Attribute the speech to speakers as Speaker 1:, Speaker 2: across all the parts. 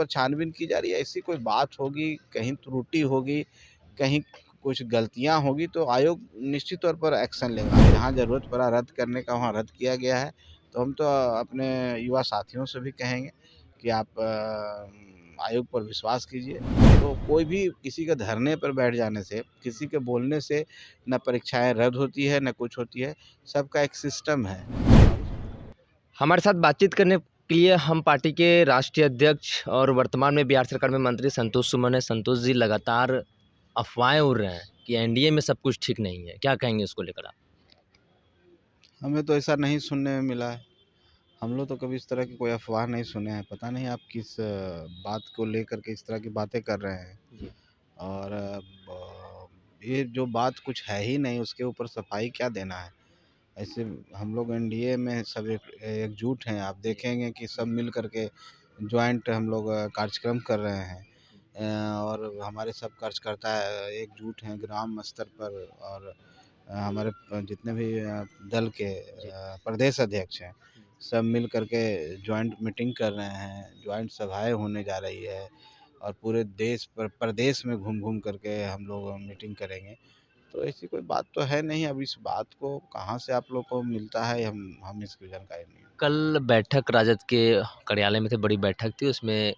Speaker 1: पर छानबीन की जा रही है। ऐसी कोई बात होगी, कहीं त्रुटि होगी, कहीं कुछ गलतियाँ होगी तो आयोग निश्चित तौर पर एक्शन लेगा। जहाँ ज़रूरत पड़ा रद्द करने का वहाँ रद्द किया गया है। तो हम तो अपने युवा साथियों से भी कहेंगे कि आप आयोग पर विश्वास कीजिए। तो कोई भी किसी के धरने पर बैठ जाने से, किसी के बोलने से ना परीक्षाएँ रद्द होती है, ना कुछ होती है। सबका एक सिस्टम है।
Speaker 2: हमारे साथ बातचीत करने के लिए हम पार्टी के राष्ट्रीय अध्यक्ष और वर्तमान में बिहार सरकार में मंत्री संतोष सुमन है। संतोष जी, लगातार अफवाहें उड़ रहे हैं कि एनडीए में सब कुछ ठीक नहीं है, क्या कहेंगे इसको लेकर आप?
Speaker 1: हमें तो ऐसा नहीं सुनने में मिला है। हम लोग तो कभी इस तरह की कोई अफ़वाह नहीं सुने हैं। पता नहीं आप किस बात को लेकर के इस तरह की बातें कर रहे हैं।
Speaker 2: जी।
Speaker 1: और ये जो बात कुछ है ही नहीं, उसके ऊपर सफाई क्या देना है? ऐसे हम लोग एनडीए में सब एकजुट हैं। आप देखेंगे कि सब मिल कर के जॉइंट हम लोग कार्यक्रम कर रहे हैं। और हमारे सब कार्यकर्ता एकजुट हैं ग्राम स्तर पर। और हमारे जितने भी दल के
Speaker 2: जी।
Speaker 1: प्रदेश अध्यक्ष हैं, सब मिल कर के जॉइंट मीटिंग कर रहे हैं, जॉइंट सभाएँ होने जा रही है। और पूरे देश प्रदेश में घूम-घूम करके हम लोग मीटिंग करेंगे। तो ऐसी कोई बात तो है नहीं। अब इस बात को कहाँ से आप लोग को मिलता है, हम इसकी जानकारी नहीं है।
Speaker 2: कल बैठक राजद के कार्यालय में थे, बड़ी बैठक थी, उसमें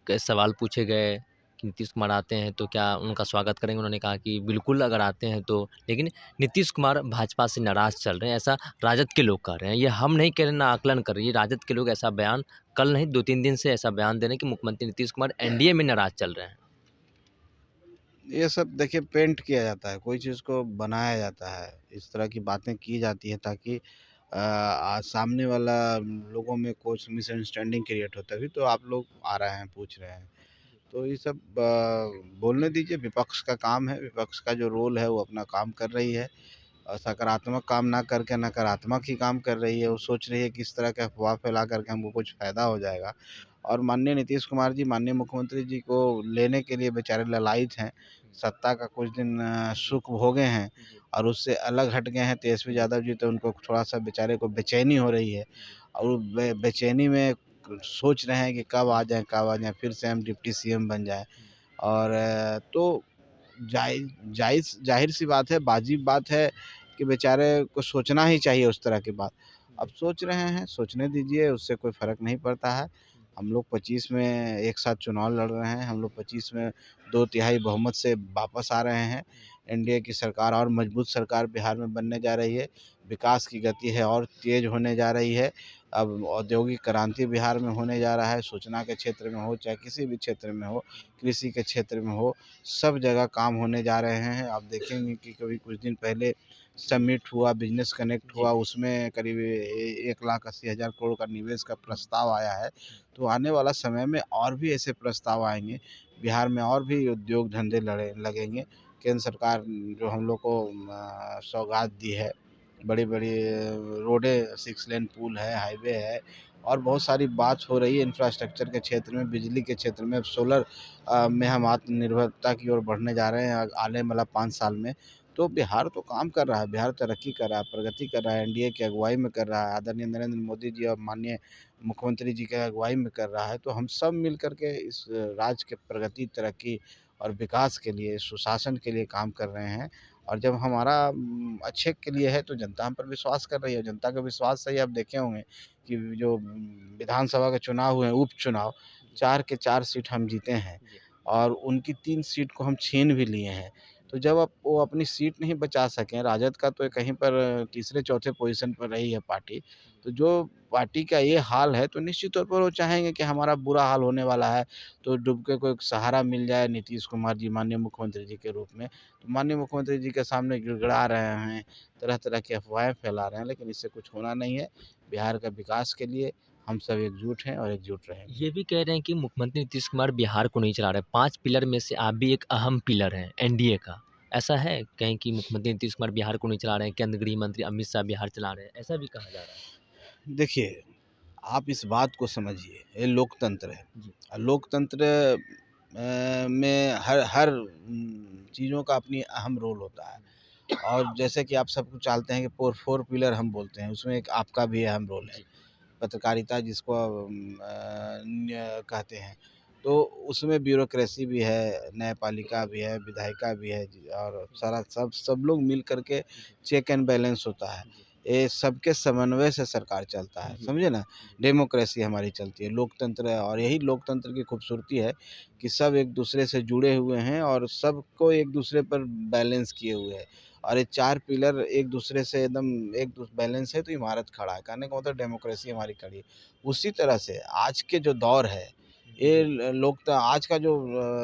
Speaker 2: कई सवाल पूछे गए कि नीतीश कुमार आते हैं तो क्या उनका स्वागत करेंगे? उन्होंने कहा कि बिल्कुल अगर आते हैं तो, लेकिन नीतीश कुमार भाजपा से नाराज़ चल रहे हैं, ऐसा राजद के लोग कह रहे हैं। ये हम नहीं कह रहे, ना आकलन कर रहे हैं, ये राजद के लोग ऐसा बयान कल नहीं 2-3 दिन से ऐसा बयान दे रहे हैं कि मुख्यमंत्री नीतीश कुमार एनडीए में नाराज़ चल रहे हैं।
Speaker 1: ये सब देखिए पेंट किया जाता है, कोई चीज़ को बनाया जाता है। इस तरह की बातें की जाती हैं ताकि सामने वाला लोगों में कुछ मिसअंडरस्टैंडिंग क्रिएट हो, तभी तो आप लोग आ रहे हैं, पूछ रहे हैं। तो ये सब बोलने दीजिए, विपक्ष का काम है। विपक्ष का जो रोल है वो अपना काम कर रही है। और सकारात्मक काम ना करके नकारात्मक ही काम कर रही है। वो सोच रही है कि इस तरह के अफ़वाह फैला करके हमको कुछ फ़ायदा हो जाएगा। और माननीय नीतीश कुमार जी, माननीय मुख्यमंत्री जी को लेने के लिए बेचारे ललायित हैं। सत्ता का कुछ दिन सुख भोगे हैं और उससे अलग हट गए हैं तेजस्वी यादव जी। तो उनको थोड़ा-सा बेचारे को बेचैनी हो रही है। और वो बेचैनी में सोच रहे हैं कि कब आ जाएँ, फिर से हम डिप्टी सीएम बन जाएँ। और तो ज़ाहिर-सी बात है, वाजिब बात है कि बेचारे को सोचना ही चाहिए उस तरह की बात। अब सोच रहे हैं, सोचने दीजिए, उससे कोई फ़र्क नहीं पड़ता है। हम लोग 25 में एक साथ चुनाव लड़ रहे हैं। हम लोग 25 में 2 तिहाई बहुमत से वापस आ रहे हैं। एनडीए की सरकार और मजबूत सरकार बिहार में बनने जा रही है। विकास की गति है और तेज़ होने जा रही है। अब औद्योगिक क्रांति बिहार में होने जा रहा है। सूचना के क्षेत्र में हो, चाहे किसी भी क्षेत्र में हो, कृषि के क्षेत्र में हो, सब जगह काम होने जा रहे हैं। आप देखेंगे कि कभी कुछ दिन पहले समिट हुआ, बिज़नेस कनेक्ट
Speaker 2: जी।
Speaker 1: हुआ, उसमें करीब 1,80,000 करोड़ का निवेश का प्रस्ताव आया है। तो आने वाला समय में और भी ऐसे प्रस्ताव आएँगे। बिहार में और भी उद्योग धंधे लगेंगे। केंद्र सरकार जो हम लोग को सौगात दी है, बड़ी-बड़ी रोडें, 6 लेन पुल है, हाईवे है और बहुत सारी बात हो रही है इंफ्रास्ट्रक्चर के क्षेत्र में, बिजली के क्षेत्र में। अब सोलर में हम आत्मनिर्भरता की ओर बढ़ने जा रहे हैं आने वाला 5 साल में। तो बिहार तो काम कर रहा है, बिहार तरक्की कर रहा है, प्रगति कर रहा है, एनडीए की अगुवाई में कर रहा है, आदरणीय नरेंद्र मोदी जी और माननीय मुख्यमंत्री जी की अगुवाई में कर रहा है। तो हम सब मिल कर के इस राज्य के प्रगति, तरक्की और विकास के लिए, सुशासन के लिए काम कर रहे हैं। और जब हमारा अच्छे के लिए है तो जनता हम पर विश्वास कर रही है। जनता का विश्वास से ही आप देखे होंगे कि जो विधानसभा के चुनाव हुए हैं, उपचुनाव, 4 के 4 सीट हम जीते हैं
Speaker 2: जी।
Speaker 1: और उनकी 3 सीट को हम छीन भी लिए हैं। तो जब वो अपनी सीट नहीं बचा सकें, राजद का तो कहीं पर तीसरे-चौथे पोज़ीशन पर रही है पार्टी। तो जो पार्टी का ये हाल है तो निश्चित तौर पर वो चाहेंगे कि हमारा बुरा हाल होने वाला है, तो डूब के कोई सहारा मिल जाए नीतीश कुमार जी माननीय मुख्यमंत्री जी के रूप में। तो माननीय मुख्यमंत्री जी के सामने गिड़गिड़ा रहे हैं, तरह-तरह की अफ़वाहें फैला रहे हैं, लेकिन इससे कुछ होना नहीं है। बिहार का विकास के लिए हम सब एकजुट हैं और एकजुट रहेंगे।
Speaker 2: ये भी कह रहे हैं कि मुख्यमंत्री नीतीश कुमार बिहार को नहीं चला रहे, 5 पिलर में से आप भी एक अहम पिलर हैं एनडीए का। ऐसा है कहीं कि मुख्यमंत्री नीतीश कुमार बिहार को नहीं चला रहे हैं, केंद्रीय गृह मंत्री अमित शाह बिहार चला रहे हैं, ऐसा भी कहा जा रहा है?
Speaker 1: देखिए, आप इस बात को समझिए, ये लोकतंत्र है।
Speaker 2: जी।
Speaker 1: लोकतंत्र में हर हर चीज़ों का अपनी अहम रोल होता है। और जैसे कि आप सब कुछ जानते हैं कि 4 पिलर हम बोलते हैं, उसमें एक आपका भी अहम रोल है।
Speaker 2: जी।
Speaker 1: पत्रकारिता जिसको कहते हैं। तो उसमें ब्यूरोक्रेसी भी है, न्यायपालिका भी है, विधायिका भी है और सारा सब लोग मिल कर के चेक एंड बैलेंस होता है। ये सबके समन्वय से सरकार चलता है, समझे ना? डेमोक्रेसी हमारी चलती है, लोकतंत्र है और यही लोकतंत्र की खूबसूरती है कि सब एक दूसरे से जुड़े हुए हैं और सबको एक दूसरे पर बैलेंस किए हुए हैं। और ये 4 पिलर एक दूसरे से एकदम बैलेंस है तो इमारत खड़ा है। कहने का मतलब डेमोक्रेसी हमारी खड़ी है। उसी तरह से आज के जो दौर है, ये लोग आज का जो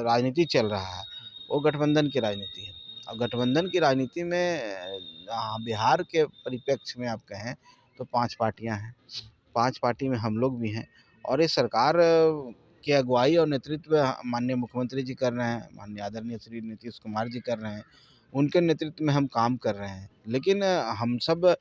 Speaker 1: राजनीति चल रहा है, वो गठबंधन की राजनीति है। और गठबंधन की राजनीति में बिहार के परिप्रेक्ष्य में आप कहें तो 5 पार्टियाँ हैं। 5 पार्टी में हम लोग भी हैं और ये सरकार की अगुवाई और नेतृत्व माननीय मुख्यमंत्री जी कर रहे हैं, माननीय आदरणीय श्री नीतीश कुमार जी कर रहे हैं। उनके नेतृत्व में हम काम कर रहे हैं। लेकिन हम सब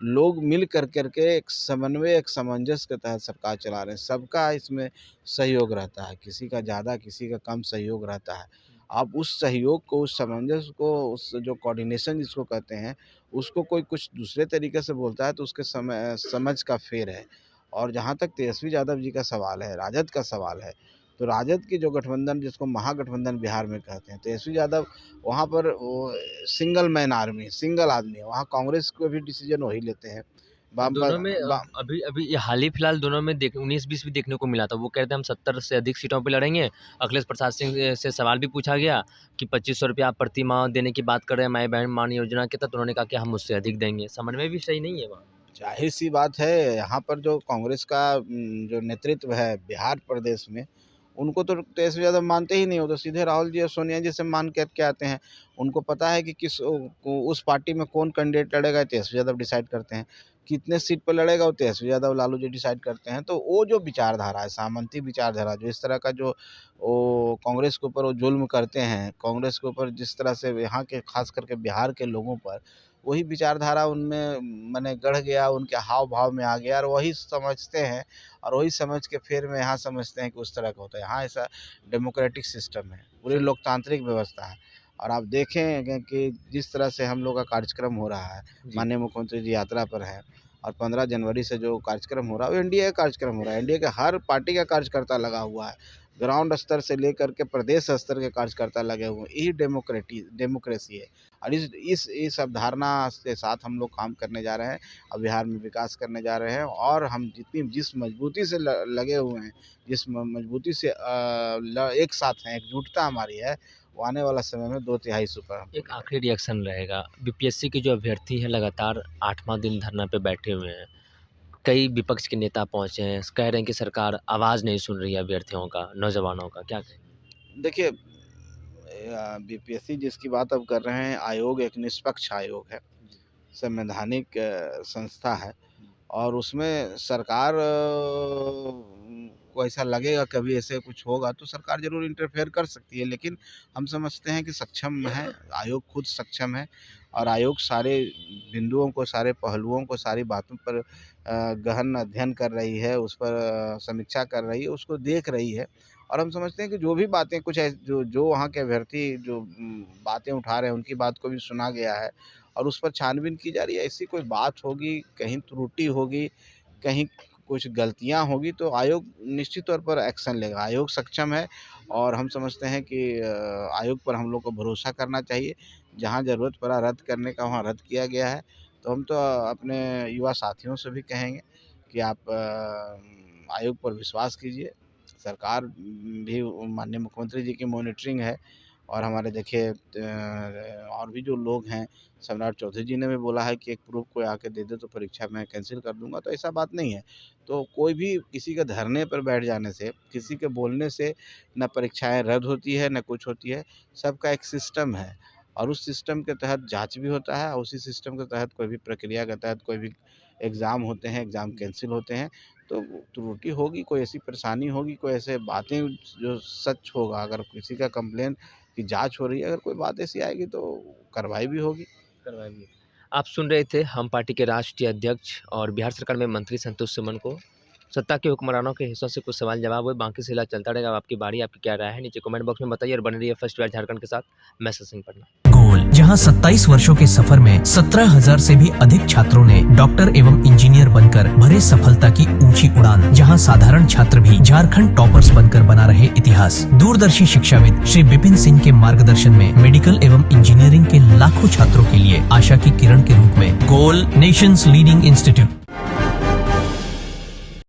Speaker 1: लोग मिल कर के एक समन्वय, एक सामंजस्य के तहत सरकार चला रहे हैं। सबका इसमें सहयोग रहता है, किसी का ज़्यादा, किसी का कम सहयोग रहता है। आप उस सहयोग को, उस सामंजस्य को, उस जो कोऑर्डिनेशन जिसको कहते हैं, उसको कोई कुछ दूसरे तरीके से बोलता है तो उसके समझ का फेर है। और जहाँ तक तेजस्वी यादव जी का सवाल है, राजद का सवाल है, तो राजद की जो गठबंधन जिसको महागठबंधन बिहार में कहते हैं, तेजस्वी यादव वहाँ पर वो सिंगल मैन आर्मी, सिंगल आदमी है। वहाँ कांग्रेस को भी डिसीजन वही लेते हैं।
Speaker 2: तो
Speaker 1: बाम
Speaker 2: दोनों में
Speaker 1: बा
Speaker 2: अभी अभी ये हाल ही फिलहाल दोनों में 19-20 भी देखने को मिला था। वो कह रहे थे हम 70 से अधिक सीटों पे लड़ेंगे। अखिलेश प्रसाद सिंह से सवाल भी पूछा गया कि 2500 रुपया आप प्रति माह देने की बात कर रहे हैं माई बहन मान योजना के तहत। उन्होंने कहा कि हम उससे अधिक देंगे। समन्वय भी सही नहीं है वहाँ।
Speaker 1: ज़ाहिर-सी बात है, यहाँ पर जो कांग्रेस का जो नेतृत्व है बिहार प्रदेश में, उनको तो तेजस्वी यादव मानते ही नहीं, वो तो सीधे राहुल जी और सोनिया जी से मान के आते हैं। उनको पता है कि उस पार्टी में कौन कैंडिडेट लड़ेगा, तेजस्वी यादव डिसाइड करते हैं। कितने सीट पर लड़ेगा, वो तेजस्वी यादव, लालू जी डिसाइड करते हैं। तो वो जो विचारधारा है, सामंती विचारधारा, जो इस तरह का जो वो कांग्रेस के ऊपर वो जुल्म करते हैं, कांग्रेस के ऊपर जिस तरह से यहाँ के ख़ास करके बिहार के लोगों पर, वही विचारधारा उनमें माने गढ़ गया, उनके हाव-भाव में आ गया और वही समझते हैं और वही समझ के फिर में यहाँ समझते हैं कि उस तरह का होता है। यहाँ ऐसा डेमोक्रेटिक सिस्टम है, पूरी
Speaker 2: सर
Speaker 1: लोकतांत्रिक व्यवस्था है। और आप देखें कि जिस तरह से हम लोग का कार्यक्रम हो रहा है,
Speaker 2: जी।
Speaker 1: माननीय मुख्यमंत्री जी यात्रा पर हैं और 15 जनवरी से जो कार्यक्रम हो रहा है, वो एनडीए का कार्यक्रम हो रहा है। एनडीए के हर पार्टी का कार्यकर्ता लगा हुआ है। ग्राउंड स्तर से लेकर के प्रदेश स्तर के कार्यकर्ता लगे हुए हैं। यही डेमोक्रेसी है। और इस अवधारणा के साथ हम लोग काम करने जा रहे हैं और बिहार में विकास करने जा रहे हैं और हम जिस मजबूती से लगे हुए हैं, जिस मजबूती से एक साथ हैं, एकजुटता हमारी है, वो आने वाला समय में 2/3 सुपर हम
Speaker 2: एक आखिरी रिएक्शन रहेगा। बीपीएससी के जो अभ्यर्थी हैं लगातार 8वां दिन धरना पे बैठे हुए हैं। कई विपक्ष के नेता पहुँचे हैं, कह रहे हैं कि सरकार आवाज़ नहीं सुन रही है अभ्यर्थियों का, नौजवानों का। क्या कहें?
Speaker 1: देखिए बीपीएससी जिसकी बात अब कर रहे हैं, आयोग एक निष्पक्ष आयोग है, संवैधानिक संस्था है और उसमें सरकार को ऐसा लगेगा कभी ऐसे कुछ होगा तो सरकार ज़रूर इंटरफेयर कर सकती है, लेकिन हम समझते हैं कि सक्षम है, आयोग खुद सक्षम है और आयोग सारे बिंदुओं को, सारे पहलुओं को, सारी बातों पर गहन अध्ययन कर रही है, उस पर समीक्षा कर रही है, उसको देख रही है। और हम समझते हैं कि जो भी बातें कुछ जो जो वहाँ के अभ्यर्थी जो बातें उठा रहे हैं, उनकी बात को भी सुना गया है और उस पर छानबीन की जा रही है। ऐसी कोई बात होगी, कहीं त्रुटि होगी, कहीं कुछ गलतियाँ होगी तो आयोग निश्चित तौर पर एक्शन लेगा। आयोग सक्षम है और हम समझते हैं कि आयोग पर हम लोग को भरोसा करना चाहिए। जहाँ ज़रूरत पड़ा रद्द करने का, वहाँ रद्द किया गया है। तो हम तो अपने युवा साथियों से भी कहेंगे कि आप आयोग पर विश्वास कीजिए। सरकार भी माननीय मुख्यमंत्री जी की मॉनिटरिंग है और हमारे देखिए और भी जो लोग हैं, सम्राट चौधरी जी ने भी बोला है कि एक प्रूफ़ कोई आके दे दे तो परीक्षा मैं कैंसिल कर दूँगा, तो ऐसा बात नहीं है। तो कोई भी किसी के धरने पर बैठ जाने से, किसी के बोलने से ना परीक्षाएँ रद्द होती है, ना कुछ होती है। सबका एक सिस्टम है और उस सिस्टम के तहत जाँच भी होता है और उसी सिस्टम के तहत कोई भी प्रक्रिया के तहत कोई भी एग्ज़ाम होते हैं, एग्ज़ाम कैंसिल होते हैं। तो त्रुटि होगी, कोई ऐसी परेशानी होगी, कोई ऐसे बातें जो सच होगा, अगर किसी का कंप्लेन की जाँच हो रही है, अगर कोई बात ऐसी आएगी तो कार्रवाई भी होगी।
Speaker 2: करवाएँगे। आप सुन रहे थे हम पार्टी के राष्ट्रीय अध्यक्ष और बिहार सरकार में मंत्री संतोष सुमन को। सत्ता के हुक्मरानों के हिस्सों से कुछ सवाल जवाब हुए, बाकी सिलसिला चलता रहेगा। अब आपकी बारी, आपकी क्या राय है नीचे कमेंट बॉक्स में बताइए और बने रहिए फर्स्ट बार झारखंड के साथ। मैं सत सिंह पटना।
Speaker 3: जहां 27 वर्षों के सफर में 17,000 से भी अधिक छात्रों ने डॉक्टर एवं इंजीनियर बनकर भरे सफलता की ऊंची उड़ान। जहां साधारण छात्र भी झारखंड टॉपर्स बनकर बना रहे इतिहास। दूरदर्शी शिक्षाविद श्री विपिन सिंह के मार्गदर्शन में मेडिकल एवं इंजीनियरिंग के लाखों छात्रों के लिए आशा की किरण के रूप में गोल नेशंस लीडिंग इंस्टीट्यूट